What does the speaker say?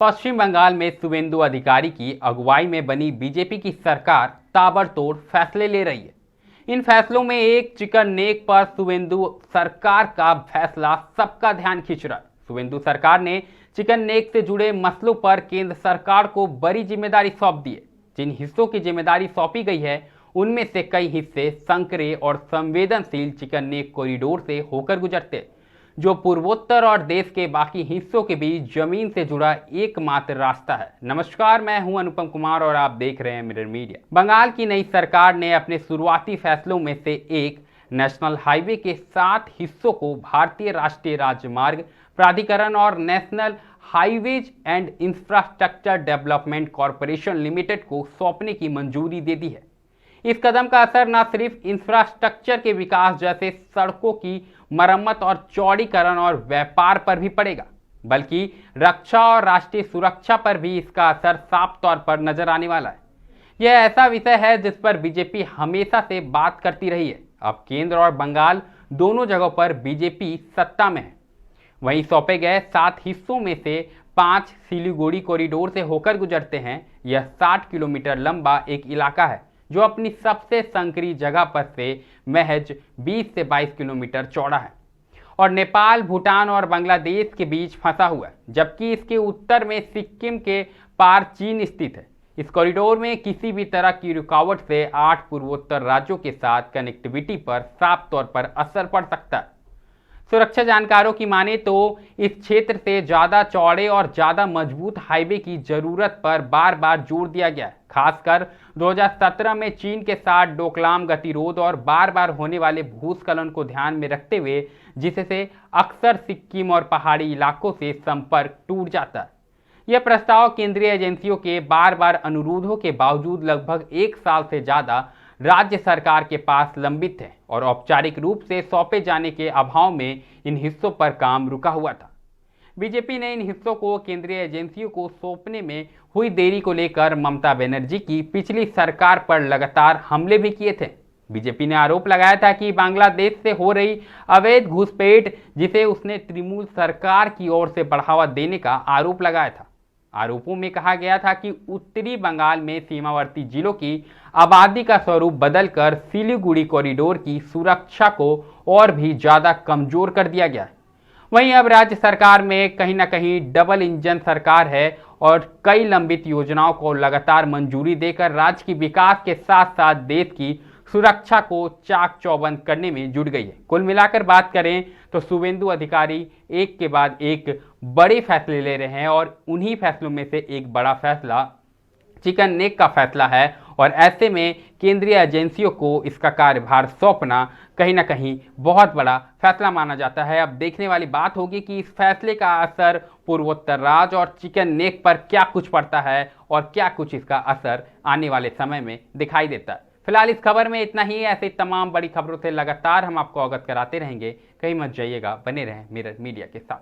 पश्चिम बंगाल में शुवेंदु अधिकारी की अगुवाई में बनी बीजेपी की सरकार ताबड़तोड़ फैसले ले रही है। इन फैसलों में एक चिकन नेक पर शुवेंदु सरकार का फैसला सबका ध्यान खींच रहा है। शुवेंदु सरकार ने चिकन नेक से जुड़े मसलों पर केंद्र सरकार को बड़ी जिम्मेदारी सौंप दी है। जिन हिस्सों की जिम्मेदारी सौंपी गई है उनमें से कई हिस्से संकरे और संवेदनशील चिकन नेक कॉरिडोर से होकर गुजरते हैं, जो पूर्वोत्तर और देश के बाकी हिस्सों के बीच जमीन से जुड़ा एकमात्र रास्ता है। नमस्कार, मैं हूं अनुपम कुमार और आप देख रहे हैं मिरर मीडिया। बंगाल की नई सरकार ने अपने शुरुआती फैसलों में से एक नेशनल हाईवे के 7 हिस्सों को भारतीय राष्ट्रीय राजमार्ग प्राधिकरण और national highways and infrastructure development corporation limited को सौंपने की मंजूरी दे दी है। इस कदम का असर न सिर्फ इंफ्रास्ट्रक्चर के विकास जैसे सड़कों की मरम्मत और चौड़ीकरण और व्यापार पर भी पड़ेगा, बल्कि रक्षा और राष्ट्रीय सुरक्षा पर भी इसका असर साफ तौर पर नजर आने वाला है। यह ऐसा विषय है जिस पर बीजेपी हमेशा से बात करती रही है। अब केंद्र और बंगाल दोनों जगहों पर बीजेपी सत्ता में है। वहीं सौंपे गए 7 हिस्सों में से 5 सिलीगुड़ी कॉरिडोर से होकर गुजरते हैं। यह 60 किलोमीटर लंबा एक इलाका है जो अपनी सबसे संकरी जगह पर से महज 20 से 22 किलोमीटर चौड़ा है और नेपाल, भूटान और बांग्लादेश के बीच फंसा हुआ है, जबकि इसके उत्तर में सिक्किम के पार चीन स्थित है। इस कॉरिडोर में किसी भी तरह की रुकावट से 8 पूर्वोत्तर राज्यों के साथ कनेक्टिविटी पर साफ तौर पर असर पड़ सकता है। सुरक्षा जानकारों की माने तो इस क्षेत्र से ज्यादा चौड़े और ज्यादा मजबूत हाईवे की जरूरत पर बार बार जोर दिया गया है, खासकर 2017 में चीन के साथ डोकलाम गतिरोध और बार बार होने वाले भूस्खलन को ध्यान में रखते हुए, जिससे अक्सर सिक्किम और पहाड़ी इलाकों से संपर्क टूट जाता है। यह प्रस्ताव केंद्रीय एजेंसियों के बार बार अनुरोधों के बावजूद लगभग 1 साल से ज्यादा राज्य सरकार के पास लंबित है और औपचारिक रूप से सौंपे जाने के अभाव में इन हिस्सों पर काम रुका हुआ था। बीजेपी ने इन हिस्सों को केंद्रीय एजेंसियों को सौंपने में हुई देरी को लेकर ममता बनर्जी की पिछली सरकार पर लगातार हमले भी किए थे। बीजेपी ने आरोप लगाया था कि बांग्लादेश से हो रही अवैध घुसपैठ, जिसे उसने तृणमूल सरकार की ओर से बढ़ावा देने का आरोप लगाया था। आरोपों में कहा गया था कि उत्तरी बंगाल में सीमावर्ती जिलों की आबादी का स्वरूप बदलकर सिलीगुड़ी कॉरिडोर की सुरक्षा को और भी ज्यादा कमजोर कर दिया गया है। वहीं अब राज्य सरकार में कहीं ना कहीं डबल इंजन सरकार है और कई लंबित योजनाओं को लगातार मंजूरी देकर राज्य की विकास के साथ साथ देश की सुरक्षा को चाक चौबंद करने में जुट गई है। कुल मिलाकर बात करें तो शुवेंदु अधिकारी एक के बाद एक बड़े फैसले ले रहे हैं और उन्हीं फैसलों में से एक बड़ा फैसला चिकन नेक का फैसला है और ऐसे में केंद्रीय एजेंसियों को इसका कार्यभार सौंपना कहीं ना कहीं बहुत बड़ा फैसला माना जाता है। अब देखने वाली बात होगी कि इस फैसले का असर पूर्वोत्तर राज्य और चिकन नेक पर क्या कुछ पड़ता है और क्या कुछ इसका असर आने वाले समय में दिखाई देता है। फिलहाल इस खबर में इतना ही। ऐसे तमाम बड़ी खबरों से लगातार हम आपको अवगत कराते रहेंगे। कहीं मत जाइएगा, बने रहें मिरर मीडिया के साथ।